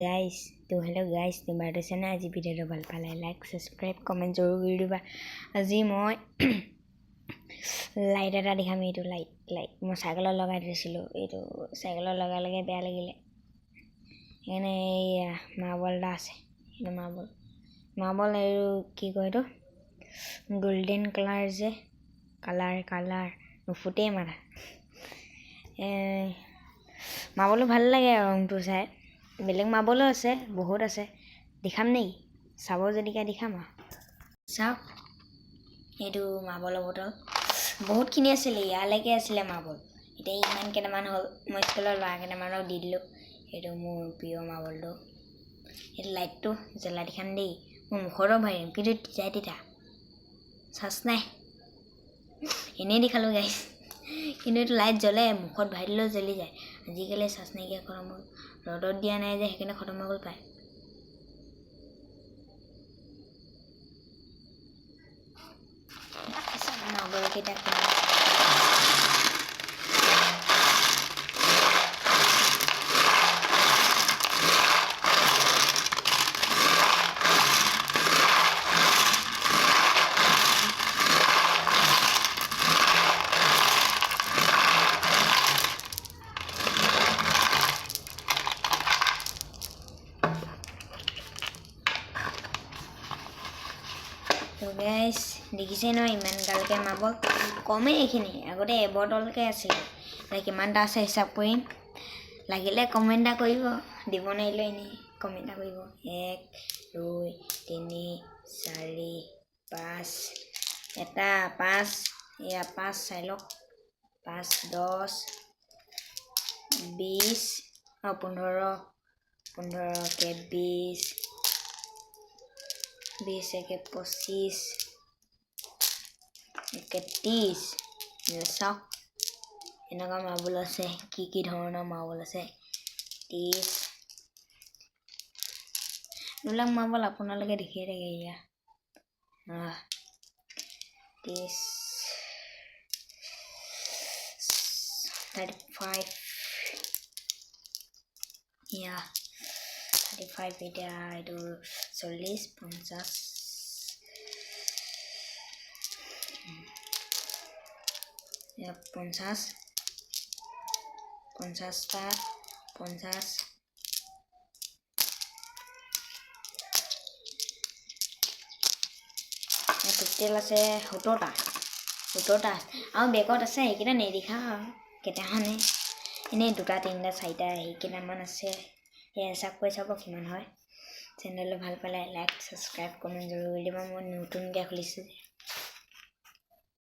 Guys তো hello' guys তোমাৰ দিছে না আজি ভিডিঅ'টো ভাল পালে লাইক ছাবস্ক্ৰাইব কমেণ্ট জৰুৰ কৰি দিবা। আজি মই লাইট এটা দেখাম। এইটো লাইট মই চাইকেলত লগাই থৈছিলোঁ। এইটো চাইকেলত লগাই বেয়া লাগিলে সেইকাৰণে এইয়া মাৰ্বল এটা আছে। এইটো মাৰ্বল এইটো কি কয় এইটো গল্ডেন কালাৰ যে কালাৰ নুফুটেই মাথা। মাৰ্বলো ভাল লাগে ৰংটো চাই। বেলেগ মাৰ্বলো আছে, বহুত আছে। দেখাম নেকি? চাব যদিকে দেখাম আৰু চাওক। এইটো মাৰ্বলৰ বটল বহুতখিনি আছিলে, ইয়ালৈকে আছিলে মাৰ্বল। এতিয়া ইমান কেইটামান হ'ল। মই স্কুলৰ ল'ৰা কেইটামানক দি দিলোঁ। সেইটো মোৰ প্ৰিয় মাৰ্বলটো। সেইটো লাইটটো জ্বলাই দেখাম দেই। মোৰ মুখৰো ভাৰিম কিন্তু তিতা চাচ নাই, এনেই দেখালোঁ গাইছ। কিন্তু এইটো লাইট জ্বলে, মুখত ভৰাই দিলেও জ্বলি যায়। আজিকালি চাচ নাইকিয়া খতম হ'ল। ৰ'দত দিয়া নাই যে সেইকাৰণে খতম হৈ গ'ল পায়। মাৰ্বলকেইটা তো গাইছ দেখিছে নহয়, ইমান গালকৈ মাৰ্বল কমেই এইখিনি। আগতে এবটলকৈ আছিলে, এতিয়া কিমানটা আছে হিচাপ কৰিম। লাগিলে কমেণ্ট এটা কৰিব, দিব নোৱাৰিলেও এনেই কমেণ্ট এটা কৰিব। 1 2 3 4 5 এটা 5 এয়া 5 চাই লওক। 5 10 20 15 15কে 20 20 একে 25 একে 30। চাওক এনেকুৱা মাৰ্বল আছে, কি ধৰণৰ মাৰ্বল আছে। 30 এইবিলাক মাৰ্বল আপোনালোকে দেখিয়ে থাকে। এয়া 30 35 এয়া 35 এতিয়া এইটো 40 50 50 50টা 50 টোটেল আছে 70টা আৰু বেগত আছে। সেইকেইটা নেদেখা কেইটামানে এনেই 2 3 4 সেইকেইটামান আছে। সেই হিচাপ কৰি চাব কিমান হয়। চেনেলটো ভাল পালে লাইক ছাবস্ক্ৰাইব কমেণ্ট জৰুৰ কৰি দিব। মই নতুনকৈ খুলিছোঁ যে।